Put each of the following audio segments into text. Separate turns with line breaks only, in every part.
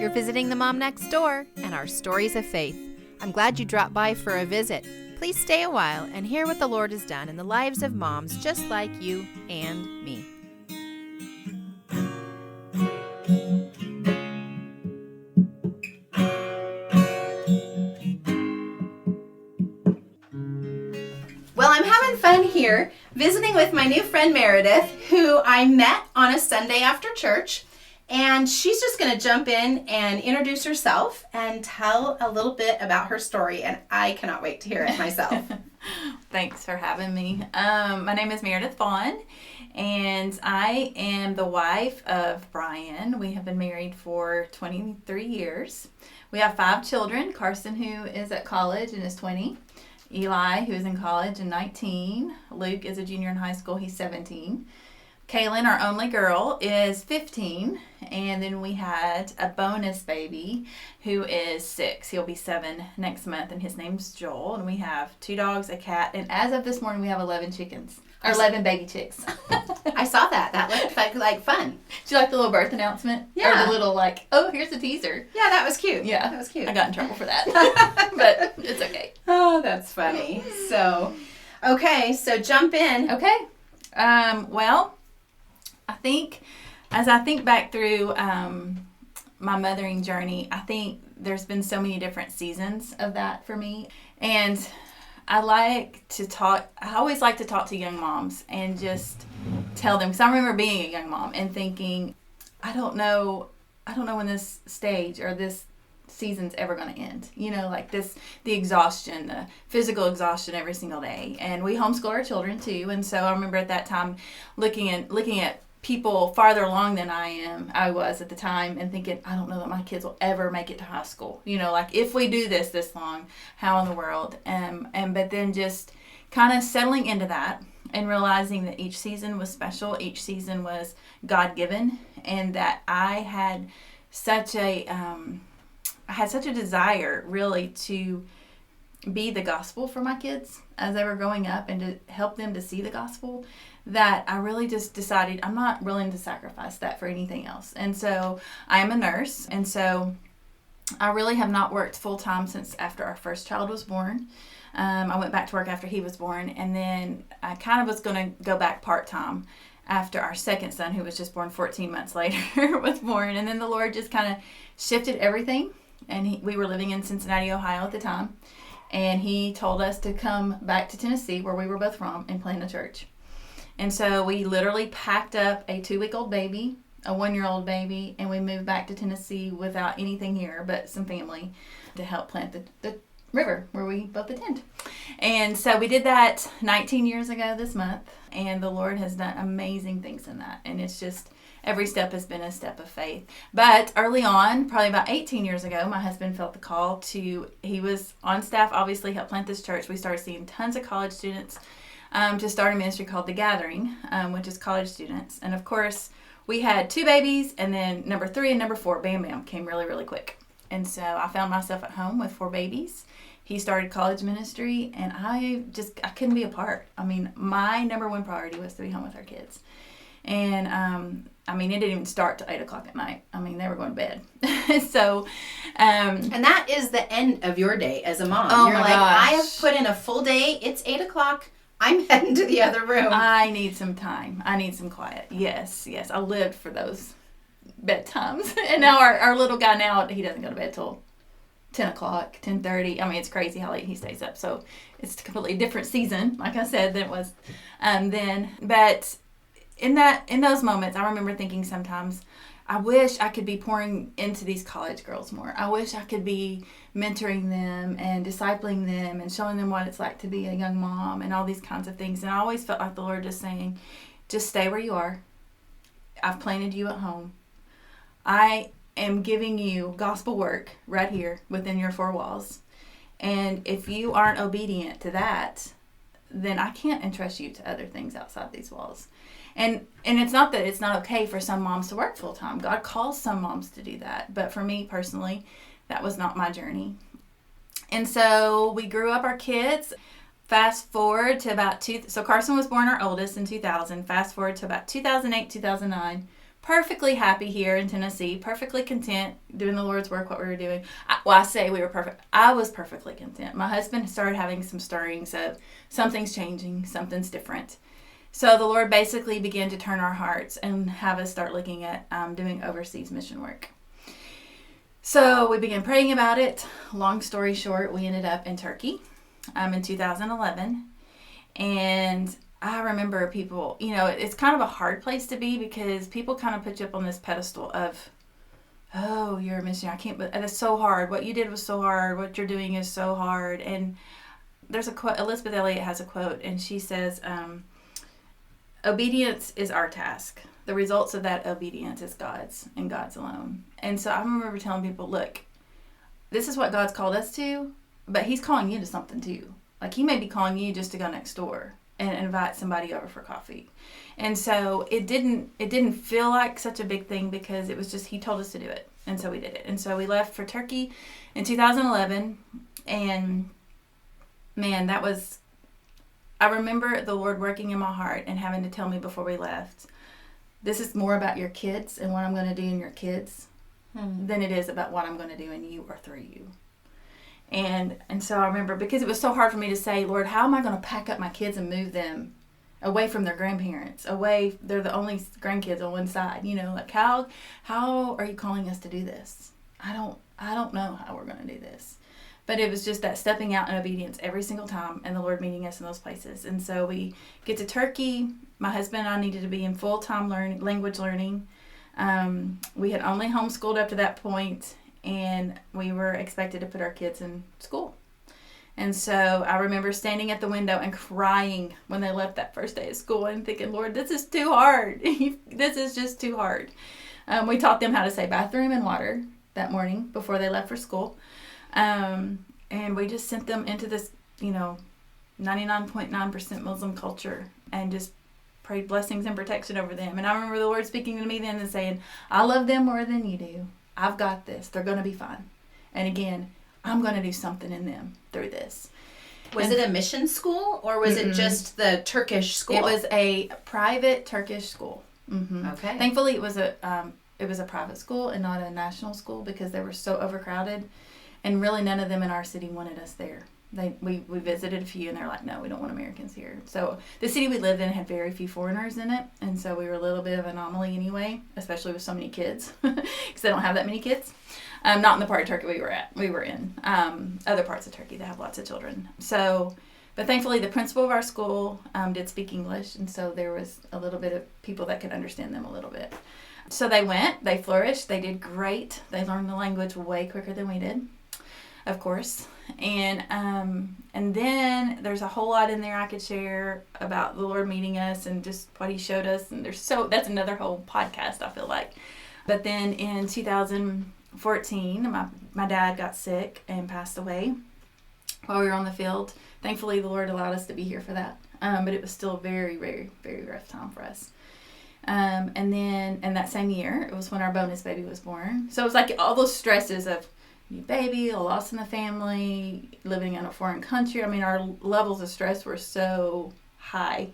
You're visiting the Mom Next Door and our stories of faith. I'm glad you dropped by for a visit. Please stay a while and hear what the Lord has done in the lives of moms just like you and me. Well, I'm having fun here visiting with my new friend Meredith, who I met on a Sunday after church. And she's just going to jump in and introduce herself and tell a little bit about her story. And I cannot wait to hear it myself.
Thanks for having me. My name is Meredith Vaughn, and I am the wife of Brian. We have been married for 23 years. We have 5 children. Carson, who is at college and is 20. Eli, who is in college and 19. Luke is a junior in high school. He's 17. Kaylin, our only girl, is 15, and then we had a bonus baby who is 6. He'll be 7 next month, and his name's Joel, and we have 2 dogs, a cat, and as of this morning, we have 11 chickens, or 11 baby chicks.
I saw that. That looked like fun.
Did you like the little birth announcement?
Yeah.
Or the little, oh, here's a teaser.
Yeah, that was cute.
Yeah.
That was cute.
I got in trouble for that, but it's okay.
Oh, that's funny. So jump in.
Okay. Well, as I think back through my mothering journey, I think there's been so many different seasons of that for me. And I always like to talk to young moms and just tell them, because I remember being a young mom and thinking, I don't know when this stage or this season's ever going to end. The exhaustion, the physical exhaustion every single day. And we homeschool our children too. And so I remember at that time looking at people farther along than I was at the time, and thinking, I don't know that my kids will ever make it to high school. If we do this long, how in the world? But then just kind of settling into that and realizing that each season was special, each season was God-given, and that I had such a desire really to be the gospel for my kids as they were growing up and to help them to see the gospel, that I really just decided I'm not willing to sacrifice that for anything else. And so I am a nurse, and so I really have not worked full-time since after our first child was born. I went back to work after he was born, and then I kind of was going to go back part-time after our second son, who was just born 14 months later, was born. And then the Lord just kind of shifted everything, and we were living in Cincinnati, Ohio at the time, and he told us to come back to Tennessee, where we were both from, and plant a church. And so we literally packed up a 2-week-old baby, a 1-year-old baby, and we moved back to Tennessee without anything here but some family to help plant the river where we both attend. And so we did that 19 years ago this month, and the Lord has done amazing things in that. And it's just, every step has been a step of faith. But early on, probably about 18 years ago, my husband felt the call he was on staff, obviously, helped plant this church. We started seeing tons of college students to start a ministry called The Gathering, which is college students. And of course, we had 2 babies, and then number 3 and number 4, bam, came really, really quick. And so I found myself at home with 4 babies. He started college ministry, and I couldn't be apart. I mean, my number one priority was to be home with our kids. And, it didn't even start till 8 o'clock at night. They were going to bed. So,
and that is the end of your day as a mom.
Oh,
You're
my
like,
gosh.
I have put in a full day. It's 8 o'clock. I'm heading to the other room.
I need some time. I need some quiet. Yes. I lived for those bedtimes. And now our little guy now, he doesn't go to bed till 10 o'clock, 10:30. It's crazy how late he stays up. So it's a completely different season, like I said, than it was then. But in those moments, I remember thinking sometimes, I wish I could be pouring into these college girls more. I wish I could be mentoring them and discipling them and showing them what it's like to be a young mom and all these kinds of things. And I always felt like the Lord just saying, just stay where you are. I've planted you at home. I am giving you gospel work right here within your 4 walls. And if you aren't obedient to that, then I can't entrust you to other things outside these walls. And it's not that it's not okay for some moms to work full time. God calls some moms to do that. But for me personally, that was not my journey. And so we grew up our kids. Fast forward to about so Carson was born our oldest in 2000. Fast forward to about 2008, 2009. perfectly happy here in Tennessee, perfectly content doing the Lord's work, what we were doing. I say we were perfect. I was perfectly content. My husband started having some stirrings of something's changing, something's different. So the Lord basically began to turn our hearts and have us start looking at doing overseas mission work. So we began praying about it. Long story short, we ended up in Turkey in 2011. And I remember people, it's kind of a hard place to be because people kind of put you up on this pedestal of, oh, you're a missionary. I can't, but it's so hard. What you did was so hard. What you're doing is so hard. And there's a quote, Elizabeth Elliot has a quote, and she says, obedience is our task. The results of that obedience is God's and God's alone. And so I remember telling people, look, this is what God's called us to, but he's calling you to something too. Like he may be calling you just to go next door and invite somebody over for coffee. And so it didn't feel like such a big thing because it was just, he told us to do it. And so we did it. And so we left for Turkey in 2011. And man, I remember the Lord working in my heart and having to tell me before we left, this is more about your kids and what I'm going to do in your kids than it is about what I'm going to do in you or through you. And so I remember, because it was so hard for me to say, Lord, how am I going to pack up my kids and move them away from their grandparents, away, they're the only grandkids on one side, like how are you calling us to do this? I don't know how we're going to do this. But it was just that stepping out in obedience every single time and the Lord meeting us in those places. And so we get to Turkey. My husband and I needed to be in full-time language learning. We had only homeschooled up to that point, and we were expected to put our kids in school. And so I remember standing at the window and crying when they left that first day of school and thinking, Lord, this is too hard. This is just too hard. We taught them how to say bathroom and water that morning before they left for school. And we just sent them into this, 99.9% Muslim culture and just prayed blessings and protection over them. And I remember the Lord speaking to me then and saying, I love them more than you do. I've got this. They're going to be fine. And again, I'm going to do something in them through this.
Was it a mission school or was it just the Turkish school?
It was a private Turkish school. Mm-hmm. Okay. Thankfully, it was a private school and not a national school because they were so overcrowded. And really none of them in our city wanted us there. We visited a few and they're like, no, we don't want Americans here. So the city we lived in had very few foreigners in it. And so we were a little bit of an anomaly anyway, especially with so many kids because they don't have that many kids. Not in the part of Turkey we were in. Other parts of Turkey that have lots of children. So, but thankfully the principal of our school did speak English. And so there was a little bit of people that could understand them a little bit. So they flourished, they did great. They learned the language way quicker than we did. Of course. And then there's a whole lot in there I could share about the Lord meeting us and just what he showed us. And that's another whole podcast, I feel like. But then in 2014, my dad got sick and passed away while we were on the field. Thankfully, the Lord allowed us to be here for that. But it was still a very, very, very rough time for us. And then in that same year, it was when our bonus baby was born. So it was like all those stresses of new baby, a loss in the family, living in a foreign country. I mean, our levels of stress were so high,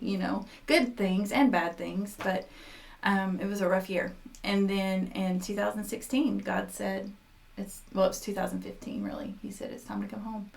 good things and bad things, but it was a rough year. And then in 2016, God said, it was 2015 really. He said, it's time to come home.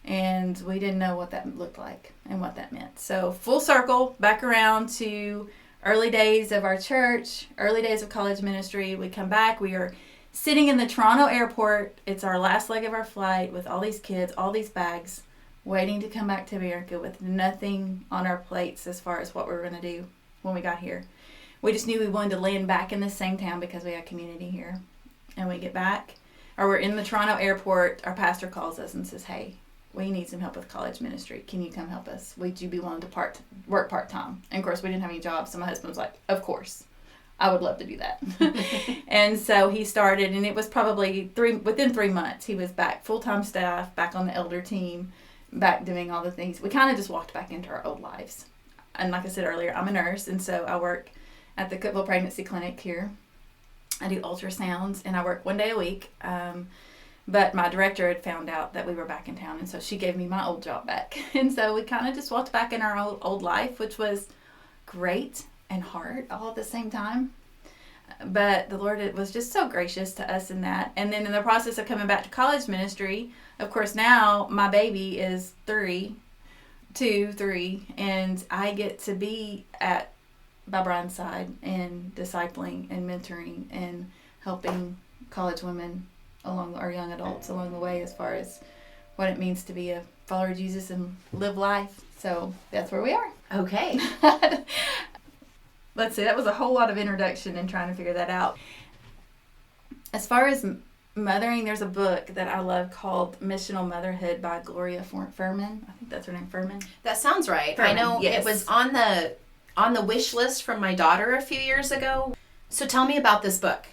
And we didn't know what that looked like and what that meant. So full circle, back around to early days of our church, early days of college ministry. We come back, we are sitting in the Toronto airport. It's our last leg of our flight with all these kids, all these bags, waiting to come back to America with nothing on our plates as far as what we were going to do when we got here. We just knew we wanted to land back in the same town because we had community here. And we get back, or we're in the Toronto airport, our pastor calls us and says, hey, we need some help with college ministry. Can you come help us? Would you be willing to work part-time? And of course, we didn't have any jobs, so my husband was like, of course. I would love to do that. And so he started, and it was probably within 3 months, he was back full-time staff, back on the elder team, back doing all the things. We kind of just walked back into our old lives. And like I said earlier, I'm a nurse, and so I work at the Cookeville Pregnancy Clinic here. I do ultrasounds, and I work 1 day a week. But my director had found out that we were back in town, and so she gave me my old job back. And so we kind of just walked back in our old life, which was great and hard all at the same time. But the Lord was just so gracious to us in that. And then in the process of coming back to college ministry, of course, now my baby is 3, and I get to be by Brian's side and discipling and mentoring and helping college women or young adults along the way as far as what it means to be a follower of Jesus and live life. So that's where we are.
Okay.
Let's see, that was a whole lot of introduction and trying to figure that out. As far as mothering, there's a book that I love called Missional Motherhood by Gloria Furman. I think that's her name, Furman.
That sounds right.
Furman,
I know
yes.
It was on the wish list from my daughter a few years ago. So tell me about this book.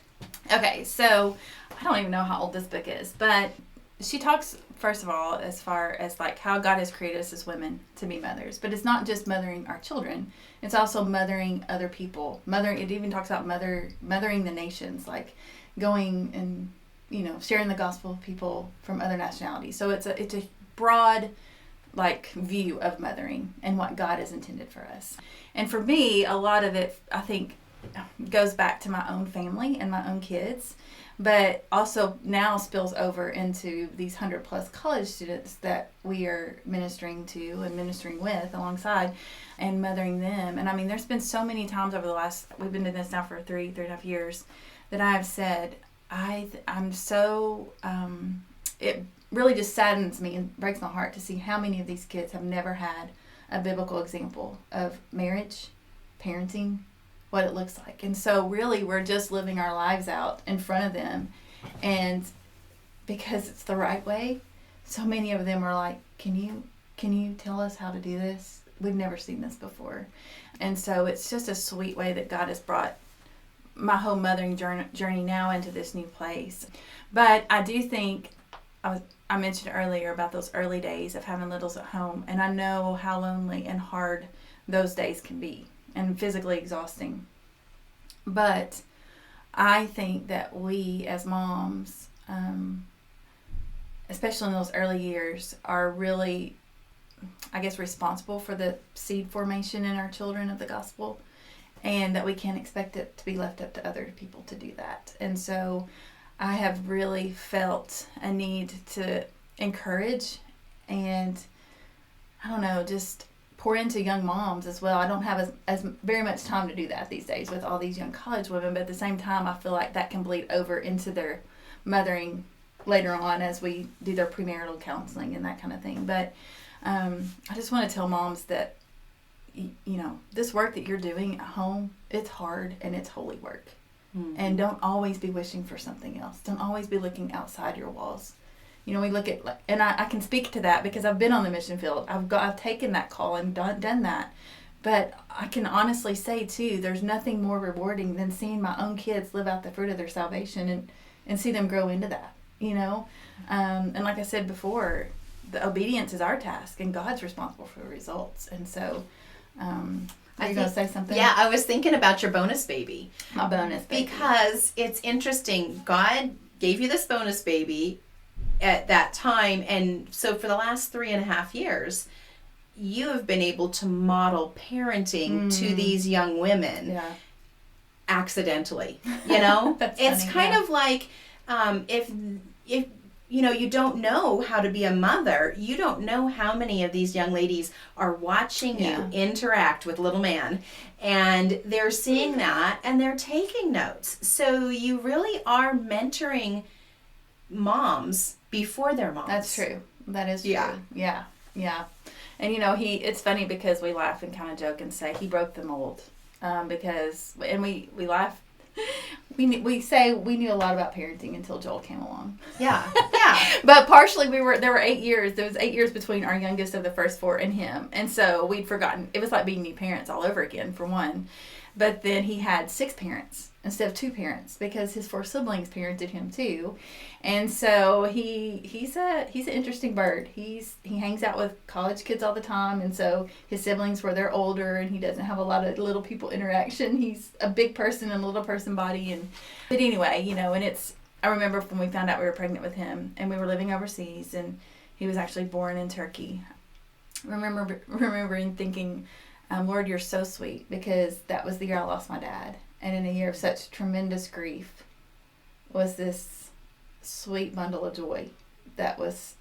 Okay, so I don't even know how old this book is, but she talks, first of all, as far as like how God has created us as women to be mothers. But it's not just mothering our children. It's also mothering other people. It even talks about mothering the nations, like going and, sharing the gospel with people from other nationalities. So it's a broad like view of mothering and what God has intended for us. And for me, a lot of it, I think, goes back to my own family and my own kids, but also now spills over into these 100+ college students that we are ministering to and ministering with alongside and mothering them. And I mean, there's been so many times we've been doing this now for 3.5 years, that I have said, I'm so, it really just saddens me and breaks my heart to see how many of these kids have never had a biblical example of marriage, parenting, what it looks like. And so really we're just living our lives out in front of them, and because it's the right way, so many of them are like, can you tell us how to do this? We've never seen this before. And so it's just a sweet way that God has brought my whole mothering journey now into this new place. But I do think, I mentioned earlier about those early days of having littles at home, and I know how lonely and hard those days can be and physically exhausting. But I think that we as moms, especially in those early years, are really, I guess, responsible for the seed formation in our children of the gospel, and that we can't expect it to be left up to other people to do that. And so I have really felt a need to encourage and, I don't know, just pour into young moms as well. I don't have as very much time to do that these days with all these young college women, but at the same time, I feel like that can bleed over into their mothering later on as we do their premarital counseling and that kind of thing. But I just want to tell moms that, this work that you're doing at home, it's hard and it's holy work. Mm-hmm. And don't always be wishing for something else. Don't always be looking outside your walls. We look at, and I can speak to that because I've been on the mission field. I've taken that call and done that. But I can honestly say, too, there's nothing more rewarding than seeing my own kids live out the fruit of their salvation and see them grow into that, And like I said before, the obedience is our task and God's responsible for the results. And so, are you going to say something?
Yeah, I was thinking about your bonus baby.
My bonus baby.
Because it's interesting. God gave you this bonus baby at that time. And so for the last 3.5 years, you have been able to model parenting to these young women accidentally. It's kind of like if you don't know how to be a mother, you don't know how many of these young ladies are watching you interact with little man, and they're seeing that and they're taking notes. So you really are mentoring moms before they're moms.
That's true. That is true. Yeah. And it's funny because we laugh and kind of joke and say he broke the mold, because we laugh. We say we knew a lot about parenting until Joel came along.
Yeah.
But partially there were 8 years. There was 8 years between our youngest of the first 4 and him. And so we'd forgotten. It was like being new parents all over again, for one. But then he had 6 parents instead of 2 parents because his 4 siblings parented him too. And so he's an interesting bird. He hangs out with college kids all the time, and so his siblings they're older and he doesn't have a lot of little people interaction. He's a big person in a little person body, but anyway, and I remember when we found out we were pregnant with him and we were living overseas and he was actually born in Turkey. Remembering thinking, Lord, you're so sweet, because that was the year I lost my dad. and in a year of such tremendous grief was this sweet bundle of joy that was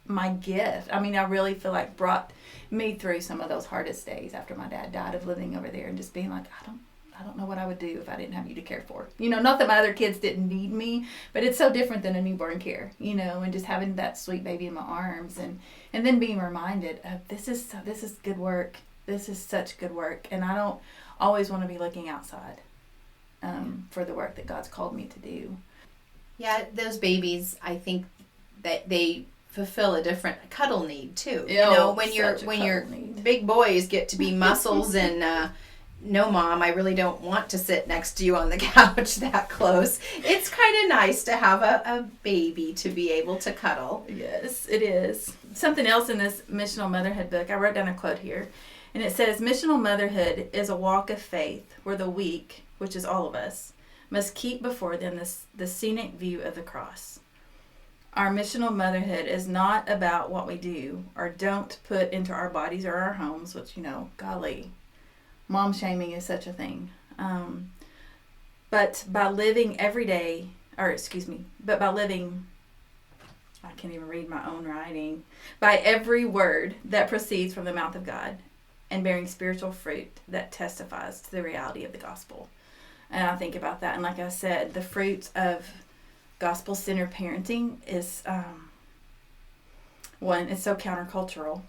my gift. I mean, I really feel like brought me through some of those hardest days after my dad died, of living over there and just being like, I don't know what I would do if I didn't have you to care for. You know, not that my other kids didn't need me, but it's so different than a newborn care, you know, and just having that sweet baby in my arms and then being reminded of this is good work. This is such good work. And I don't always want to be looking outside for the work that God's called me to do.
Yeah, those babies, I think that they fulfill a different cuddle need too. You
Oh,
know, when
such a
your
cuddle need.
big boys get to be muscles and no, Mom, I really don't want to sit next to you on the couch that close. It's kind of nice to have a baby to be able to cuddle.
Yes, it is. Something else in this Missional Motherhood book, I wrote down a quote here, and it says, Missional motherhood is a walk of faith where the weak, which is all of us, must keep before them the scenic view of the cross. Our missional motherhood is not about what we do or don't put into our bodies or our homes, which, you know, golly, mom shaming is such a thing. But by living I can't even read my own writing, by every word that proceeds from the mouth of God and bearing spiritual fruit that testifies to the reality of the gospel. And I think about that. And like I said, the fruits of gospel-centered parenting is, one, it's so countercultural.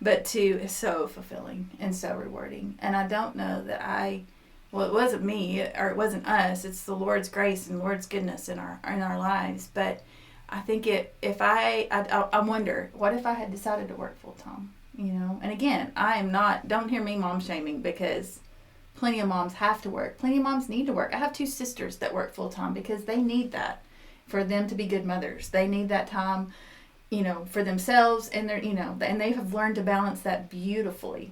But two, it's so fulfilling and so rewarding. And I don't know that it wasn't me or it wasn't us. It's the Lord's grace and Lord's goodness in our lives. But I think I wonder, what if I had decided to work full time? You know, and again, don't hear me mom shaming, because plenty of moms have to work. Plenty of moms need to work. I have 2 sisters that work full time because they need that for them to be good mothers. They need that time, you know, for themselves, and and they have learned to balance that beautifully.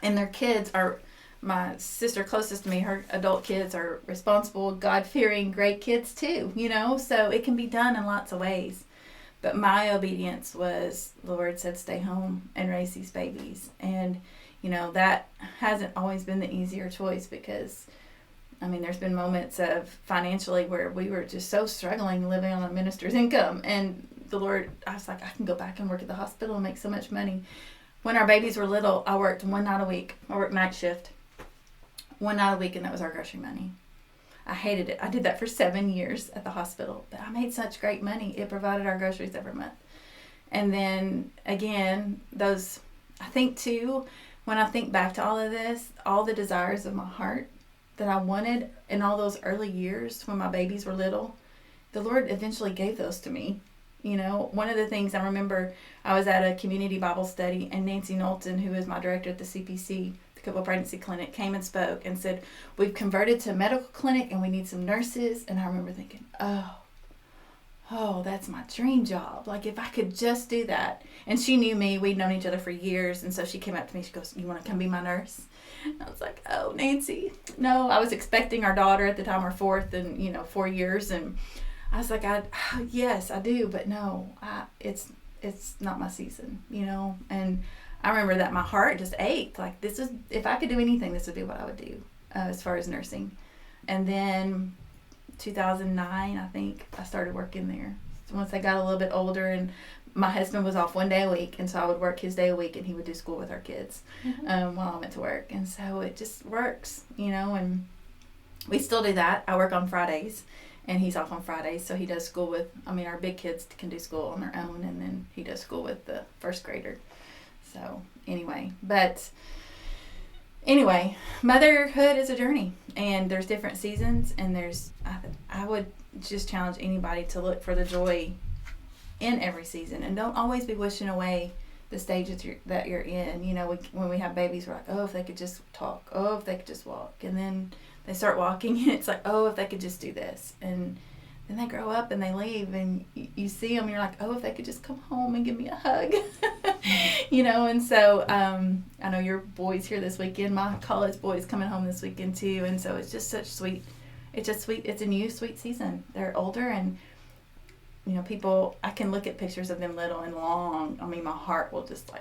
And their kids are, my sister closest to me, her adult kids are responsible, God-fearing, great kids too, you know, so it can be done in lots of ways. But my obedience was, the Lord said, stay home and raise these babies. And, you know, that hasn't always been the easier choice, because I mean, there's been moments of financially where we were just so struggling living on a minister's income, and the Lord, I was like, I can go back and work at the hospital and make so much money. When our babies were little, I worked one night a week. I worked night shift one night a week, and that was our grocery money. I hated it. I did that for 7 years at the hospital, but I made such great money. It provided our groceries every month. And then again, I think too, when I think back to all of this, all the desires of my heart that I wanted in all those early years when my babies were little, the Lord eventually gave those to me. You know, one of the things I remember, I was at a community Bible study, and Nancy Knowlton, who is my director at the CPC, the Couple Pregnancy Clinic, came and spoke and said, we've converted to a medical clinic and we need some nurses. And I remember thinking, oh, that's my dream job. Like, if I could just do that. And she knew me. We'd known each other for years. And so she came up to me. She goes, you want to come be my nurse? And I was like, oh, Nancy. No, I was expecting our daughter at the time, our 4th in, 4 years. And I was like, yes, I do. But no, it's not my season, And I remember that my heart just ached. Like, if I could do anything, this would be what I would do as far as nursing. And then 2009, I think, I started working there. Once I got a little bit older, and my husband was off 1 day a week, and so I would work his day a week, and he would do school with our kids while I went to work. And so it just works, and we still do that. I work on Fridays, and he's off on Fridays, so he does school our big kids can do school on their own, and then he does school with the first grader. So anyway, motherhood is a journey, and there's different seasons, and I would just challenge anybody to look for the joy in every season, and don't always be wishing away the stage that you're in. When we have babies, we're like, oh, if they could just talk, oh, if they could just walk, and then they start walking, and it's like, oh, if they could just do this, and then they grow up and they leave, and you see them, and you're like, oh, if they could just come home and give me a hug. And so I know your boys here this weekend, my college boys coming home this weekend too, and so it's just such sweet, it's a new sweet season. They're older, and people, I can look at pictures of them little and long. My heart will just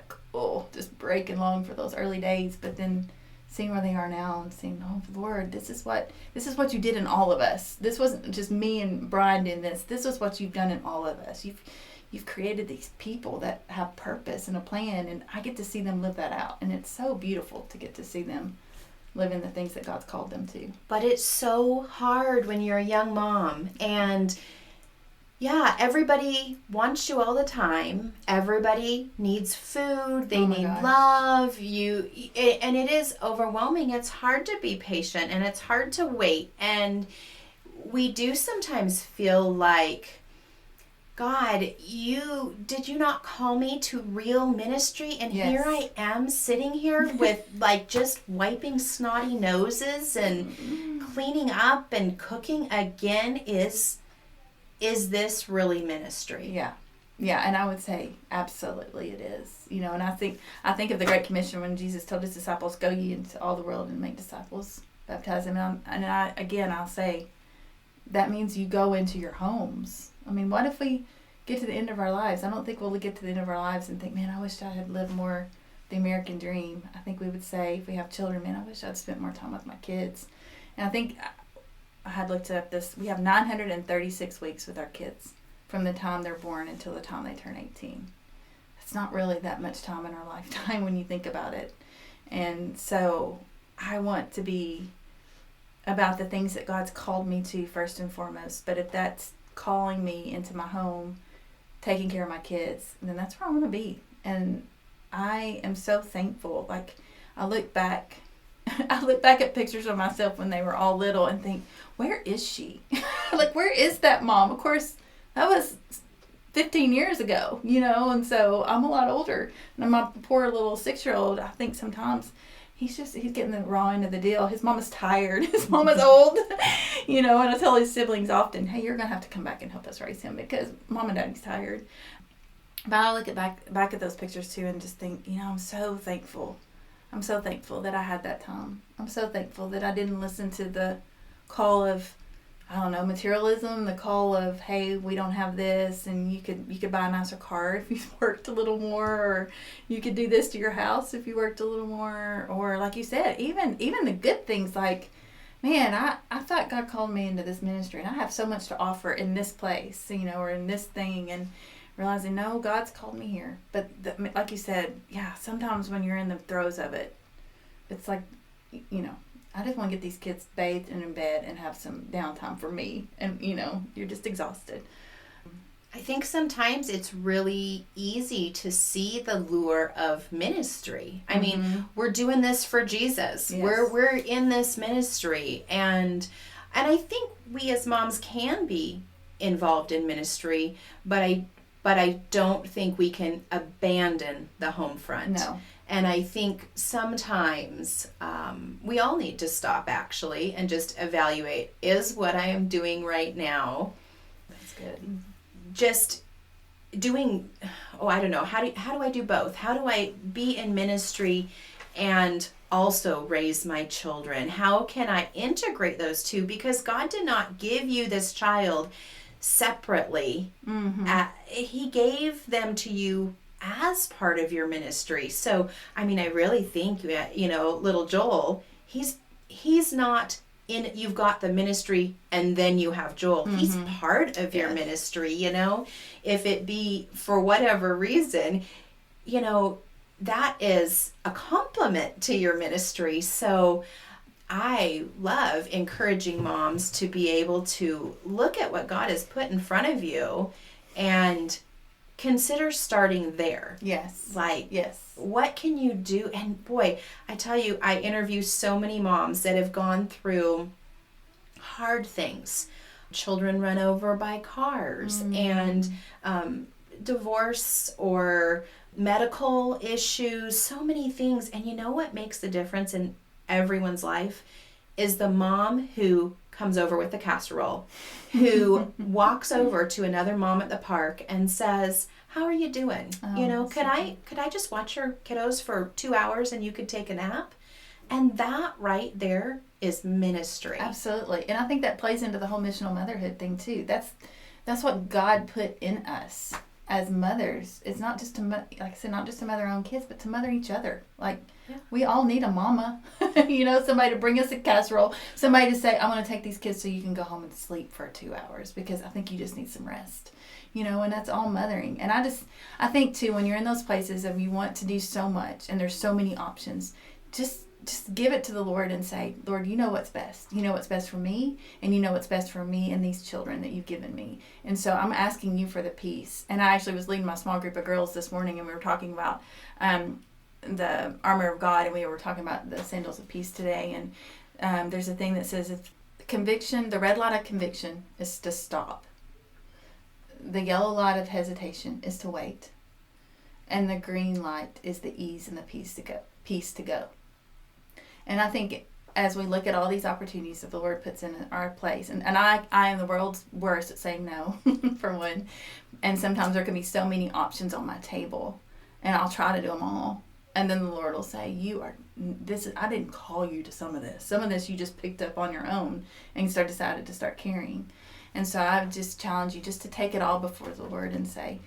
just break and long for those early days, but then seeing where they are now and seeing, oh Lord, this is what you did in all of us. This wasn't just me and Brian doing this. This is what you've done in all of us. You've created these people that have purpose and a plan, and I get to see them live that out. And it's so beautiful to get to see them live in the things that God's called them to.
But it's so hard when you're a young mom, and yeah, everybody wants you all the time. Everybody needs food. They need love. And it is overwhelming. It's hard to be patient, and it's hard to wait. And we do sometimes feel like, God, did you not call me to real ministry? And yes. Here I am sitting here with like just wiping snotty noses and cleaning up and cooking again. Is this really ministry?
Yeah. Yeah, and I would say absolutely it is. You know, and I think of the Great Commission when Jesus told his disciples, go ye into all the world and make disciples, baptize them. I'll say that means you go into your homes. I mean, what if we get to the end of our lives? I don't think we'll get to the end of our lives and think, man, I wish I had lived more the American dream. I think we would say, if we have children, man, I wish I'd spent more time with my kids. And I think I had looked up this. We have 936 weeks with our kids from the time they're born until the time they turn 18. It's not really that much time in our lifetime when you think about it. And so I want to be about the things that God's called me to first and foremost. But if that's calling me into my home, taking care of my kids, then that's where I want to be. And I am so thankful. Like, I look back at pictures of myself when they were all little and think, where is she? Like, where is that mom? Of course, that was 15 years ago, you know, and so I'm a lot older. And my poor little 6-year-old, I think sometimes he's getting the raw end of the deal. His mama's tired. His mama's old, you know, and I tell his siblings often, hey, you're going to have to come back and help us raise him because mom and daddy's tired. But I look back at those pictures too and just think, you know, I'm so thankful. I'm so thankful that I had that time. I'm so thankful that I didn't listen to the call of, I don't know, materialism, the call of, hey, we don't have this, and you could buy a nicer car if you worked a little more, or you could do this to your house if you worked a little more, or like you said, even the good things like, man, I thought God called me into this ministry, and I have so much to offer in this place, you know, or in this thing, and realizing, no, God's called me here. But like you said, yeah, sometimes when you're in the throes of it, it's like, you know, I just want to get these kids bathed and in bed and have some downtime for me. And, you know, you're just exhausted.
I think sometimes it's really easy to see the lure of ministry. I mean, we're doing this for Jesus. Yes. We're in this ministry. And I think we as moms can be involved in ministry, but I don't think we can abandon the home front. No. And I think sometimes we all need to stop actually and just evaluate, is what I am doing right now,
that's good,
just doing, I don't know, how do I do both? How do I be in ministry and also raise my children? How can I integrate those two? Because God did not give you this child separately. He gave them to you as part of your ministry. So, I mean, I really think, you know, little Joel, he's not in, you've got the ministry and then you have Joel. He's part of your ministry, you know. If it be for whatever reason, you know, that is a compliment to your ministry. So I love encouraging moms to be able to look at what God has put in front of you and consider starting there.
Yes.
Like,
yes.
What can you do? And boy, I tell you, I interview so many moms that have gone through hard things. Children run over by cars and divorce or medical issues, so many things. And you know what makes the difference in everyone's life is the mom who comes over with the casserole, who walks over to another mom at the park and says, how are you doing? You know, could I just watch your kiddos for 2 hours and you could take a nap? And that right there is ministry.
Absolutely. And I think that plays into the whole missional motherhood thing too. That's what God put in us as mothers. It's not just to, like I said, not just to mother our own kids, but to mother each other. Like, Yeah. We all need a mama. Somebody to bring us a casserole. Somebody to say, I'm going to take these kids so you can go home and sleep for 2 hours because I think you just need some rest. And that's all mothering. And I think too, when you're in those places and you want to do so much and there's so many options, just give it to the Lord and say, Lord, you know what's best. You know what's best for me, and you know what's best for me and these children that you've given me. And so I'm asking you for the peace. And I actually was leading my small group of girls this morning, and we were talking about the armor of God, and we were talking about the sandals of peace today. And there's a thing that says, if conviction, the red light of conviction is to stop. The yellow light of hesitation is to wait. And the green light is the ease and the peace to go. And I think as we look at all these opportunities that the Lord puts in our place, and I am the world's worst at saying no, for one. And sometimes there can be so many options on my table, and I'll try to do them all. And then the Lord will say, I didn't call you to some of this. Some of this you just picked up on your own and decided to start carrying. And so I would just challenge you just to take it all before the Lord and say,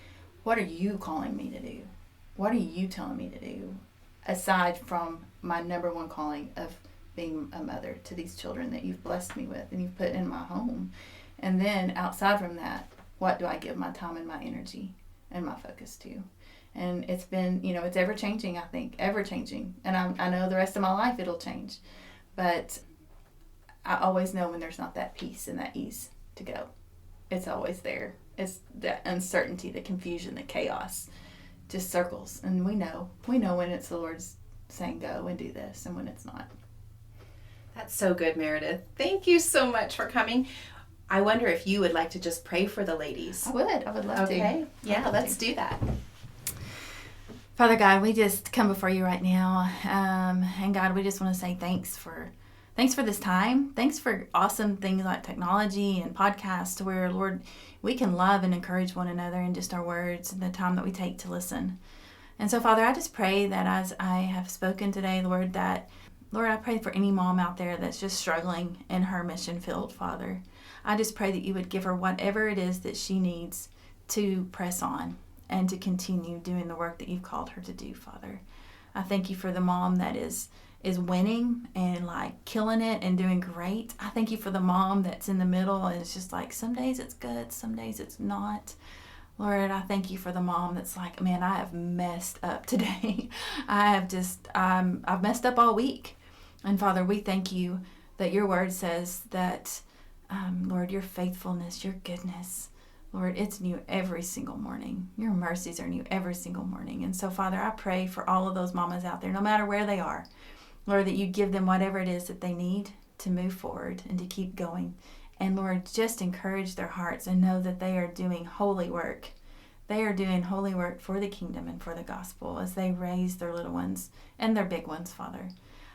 what are you calling me to do? What are you telling me to do? Aside from my number one calling of being a mother to these children that you've blessed me with and you've put in my home. And then outside from that, what do I give my time and my energy and my focus to? And it's been, it's ever changing, I think, ever changing. And I know the rest of my life it'll change. But I always know when there's not that peace and that ease to go. It's always there. It's the uncertainty, the confusion, the chaos just circles. And we know when it's the Lord's saying go and do this and when it's not.
That's so good, Meredith. Thank you so much for coming. I wonder if you would like to just pray for the ladies.
I would love to.
Okay. Yeah, let's do that.
Father God, we just come before you right now. And God, we just want to say thanks for this time. Thanks for awesome things like technology and podcasts where, Lord, we can love and encourage one another in just our words and the time that we take to listen. And so, Father, I just pray that as I have spoken today, Lord, I pray for any mom out there that's just struggling in her mission field, Father. I just pray that you would give her whatever it is that she needs to press on and to continue doing the work that you've called her to do, Father. I thank you for the mom that is winning and killing it and doing great. I thank you for the mom that's in the middle and it's just some days it's good, some days it's not. Lord, I thank you for the mom that's man, I have messed up today. I've messed up all week. And Father, we thank you that your word says that, Lord, your faithfulness, your goodness, Lord, it's new every single morning. Your mercies are new every single morning. And so, Father, I pray for all of those mamas out there, no matter where they are, Lord, that you give them whatever it is that they need to move forward and to keep going. And Lord, just encourage their hearts and know that they are doing holy work. They are doing holy work for the kingdom and for the gospel as they raise their little ones and their big ones, Father.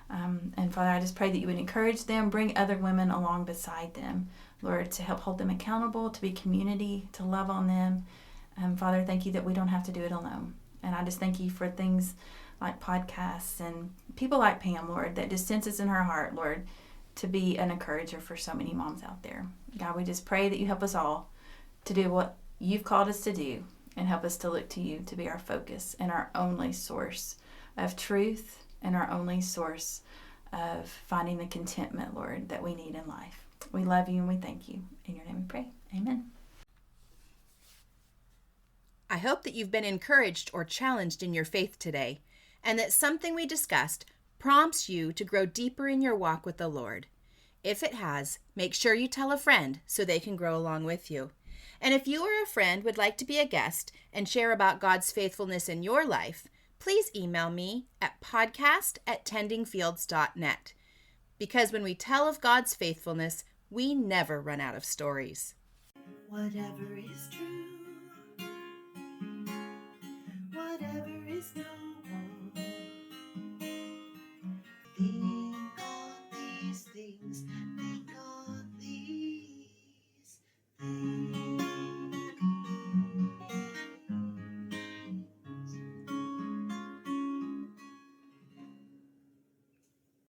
And Father, I just pray that you would encourage them, bring other women along beside them, Lord, to help hold them accountable, to be community, to love on them. Father, thank you that we don't have to do it alone. And I just thank you for things like podcasts and people like Pam, Lord, that just senses in her heart, Lord, to be an encourager for so many moms out there. God, we just pray that you help us all to do what you've called us to do and help us to look to you to be our focus and our only source of truth and our only source of finding the contentment, Lord, that we need in life. We love you and we thank you. In your name we pray. Amen.
I hope that you've been encouraged or challenged in your faith today, and that something we discussed prompts you to grow deeper in your walk with the Lord. If it has, make sure you tell a friend so they can grow along with you. And if you or a friend would like to be a guest and share about God's faithfulness in your life, please email me at podcast@tendingfields.net. Because when we tell of God's faithfulness, we never run out of stories.
Whatever is true.